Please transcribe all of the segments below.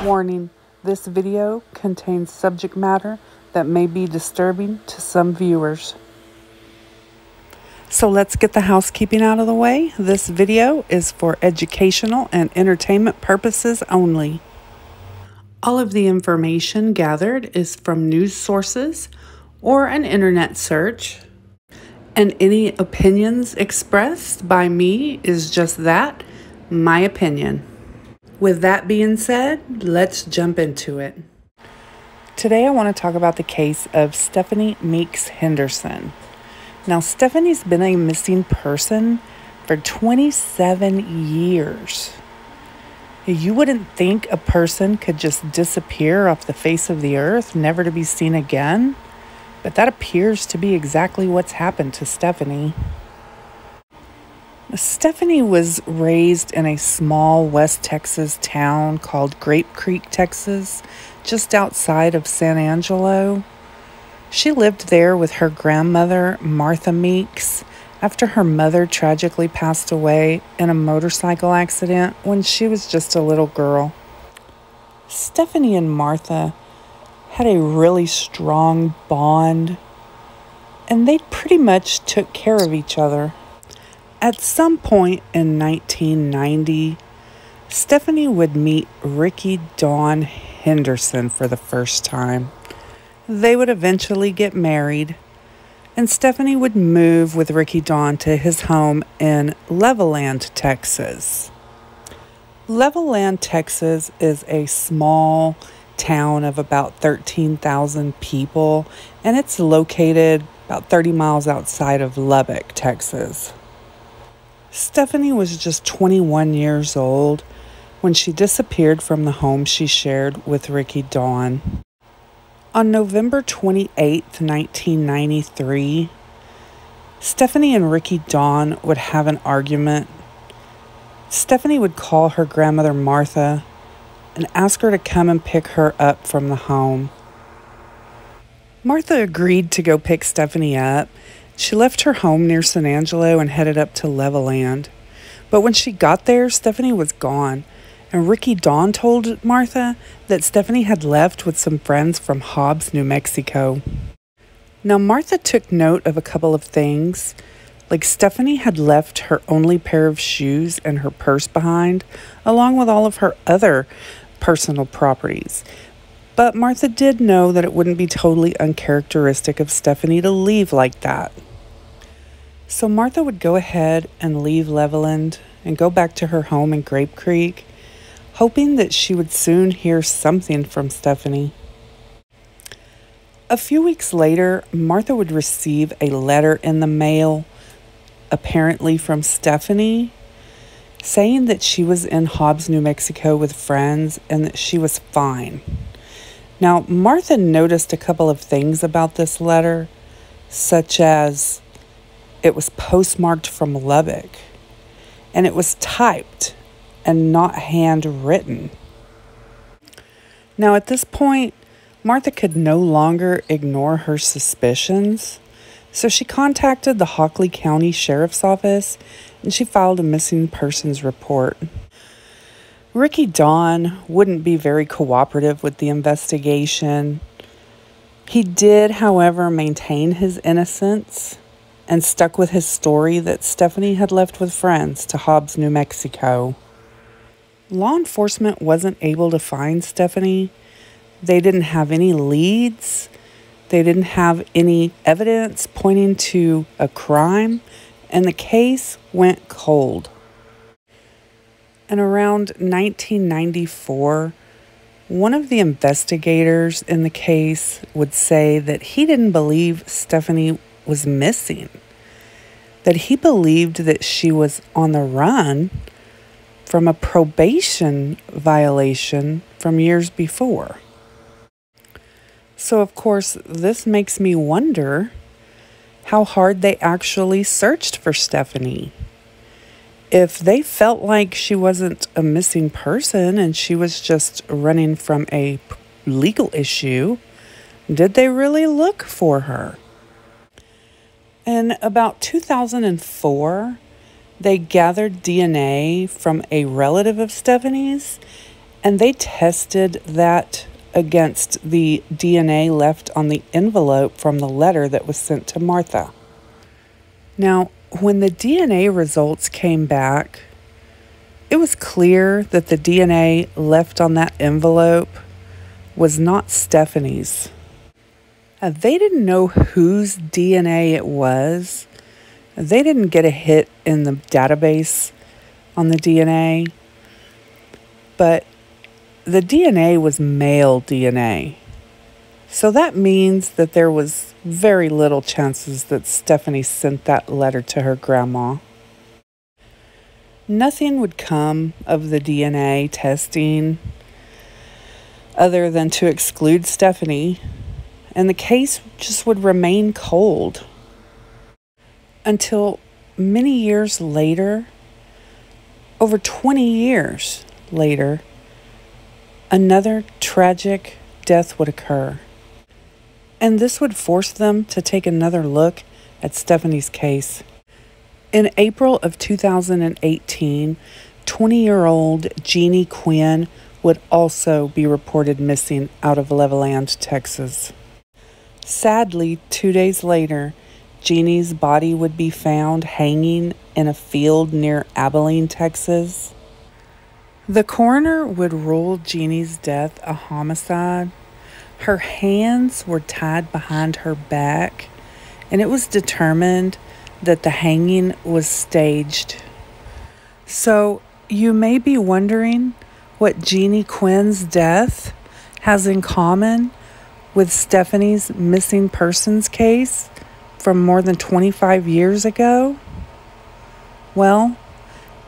Warning, this video contains subject matter that may be disturbing to some viewers. So let's get the housekeeping out of the way. This video is for educational and entertainment purposes only. All of the information gathered is from news sources or an internet search, and any opinions expressed by me is just that, my opinion. With that being said, let's jump into it. Today I want to talk about the case of Stephane Meeks Henderson. Now, Stephane's been a missing person for 27 years. You wouldn't think a person could just disappear off the face of the earth, never to be seen again, but that appears to be exactly what's happened to Stephane. Stephane was raised in a small West Texas town called Grape Creek, Texas, just outside of San Angelo. She lived there with her grandmother, Martha Meeks, after her mother tragically passed away in a motorcycle accident when she was just a little girl. Stephane and Martha had a really strong bond, and they pretty much took care of each other. At some point in 1990, Stephane would meet Ricky Dawn Henderson for the first time. They would eventually get married, and Stephane would move with Ricky Dawn to his home in Levelland, Texas. Levelland, Texas is a small town of about 13,000 people, and it's located about 30 miles outside of Lubbock, Texas. Stephane was just 21 years old when she disappeared from the home she shared with Ricky Dawn. On November 28, 1993, Stephane and Ricky Dawn would have an argument. Stephane would call her grandmother Martha and ask her to come and pick her up from the home. Martha agreed to go pick Stephane up. She left her home near San Angelo and headed up to Levelland. But when she got there, Stephane was gone, and Ricky Dawn told Martha that Stephane had left with some friends from Hobbs, New Mexico. Now, Martha took note of a couple of things, like Stephane had left her only pair of shoes and her purse behind, along with all of her other personal properties. But Martha did know that it wouldn't be totally uncharacteristic of Stephane to leave like that. So Martha would go ahead and leave Levelland and go back to her home in Grape Creek, hoping that she would soon hear something from Stephane. A few weeks later, Martha would receive a letter in the mail, apparently from Stephane, saying that she was in Hobbs, New Mexico with friends and that she was fine. Now, Martha noticed a couple of things about this letter, such as it was postmarked from Lubbock, and it was typed and not handwritten. Now, at this point, Martha could no longer ignore her suspicions, so she contacted the Hockley County Sheriff's Office and she filed a missing persons report. Ricky Dawn wouldn't be very cooperative with the investigation. He did, however, maintain his innocence and stuck with his story that Stephane had left with friends to Hobbs, New Mexico. Law enforcement wasn't able to find Stephane. They didn't have any leads. They didn't have any evidence pointing to a crime, and the case went cold. And around 1994, one of the investigators in the case would say that he didn't believe Stephane was missing, that he believed that she was on the run from a probation violation from years before. So, of course, this makes me wonder how hard they actually searched for Stephane. If they felt like she wasn't a missing person and she was just running from a legal issue, did they really look for her? In about 2004, they gathered DNA from a relative of Stephane's and they tested that against the DNA left on the envelope from the letter that was sent to Martha. Now, when the DNA results came back, it was clear that the DNA left on that envelope was not Stephane's. They didn't know whose DNA it was. They didn't get a hit in the database on the DNA, but the DNA was male DNA. So that means that there was very little chances that Stephane sent that letter to her grandma. Nothing would come of the DNA testing other than to exclude Stephane, and the case just would remain cold until many years later, over 20 years later, another tragic death would occur. And this would force them to take another look at Stephane's case. In April of 2018, 20-year-old Jeannie Quinn would also be reported missing out of Levelland, Texas. Sadly, 2 days later, Jeannie's body would be found hanging in a field near Abilene, Texas. The coroner would rule Jeannie's death a homicide. Her hands were tied behind her back, and it was determined that the hanging was staged. So you may be wondering what Jeannie Quinn's death has in common with Stephane's missing persons case from more than 25 years ago. Well,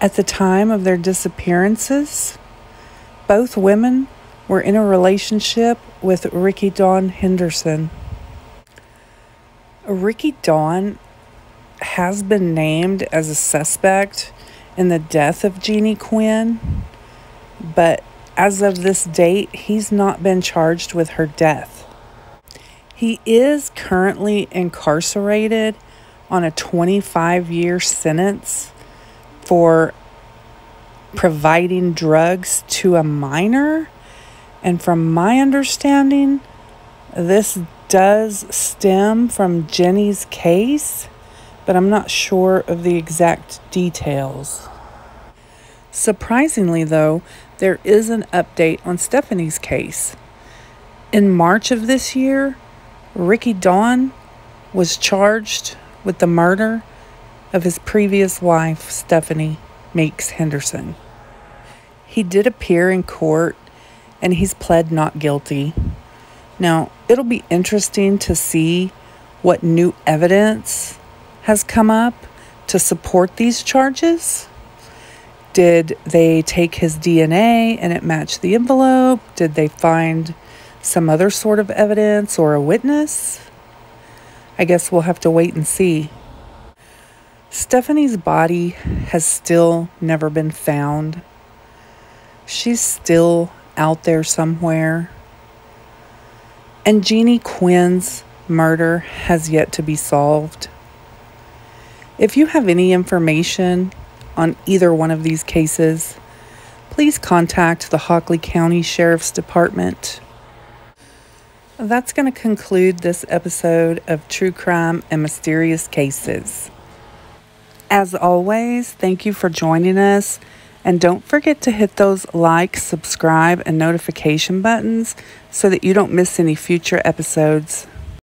at the time of their disappearances, both women were in a relationship with Ricky Dawn Henderson. Ricky Dawn has been named as a suspect in the death of Jeannie Quinn, but as of this date, he's not been charged with her death. He is currently incarcerated on a 25-year sentence for providing drugs to a minor. And from my understanding, this does stem from Jenny's case, but I'm not sure of the exact details. Surprisingly, though, there is an update on Stephane's case. In March of this year, Ricky Dawn was charged with the murder of his previous wife, Stephane Meeks Henderson. He did appear in court, and he's pled not guilty. Now, it'll be interesting to see what new evidence has come up to support these charges. Did they take his DNA and it matched the envelope? Did they find some other sort of evidence or a witness? I guess we'll have to wait and see. Stephane's body has still never been found. She's still out there somewhere. And Jeannie Quinn's murder has yet to be solved. If you have any information on either one of these cases, please contact the Hockley County Sheriff's Department. That's going to conclude this episode of True Crime and Mysterious Cases. As always, thank you for joining us, and don't forget to hit those like, subscribe, and notification buttons so that you don't miss any future episodes.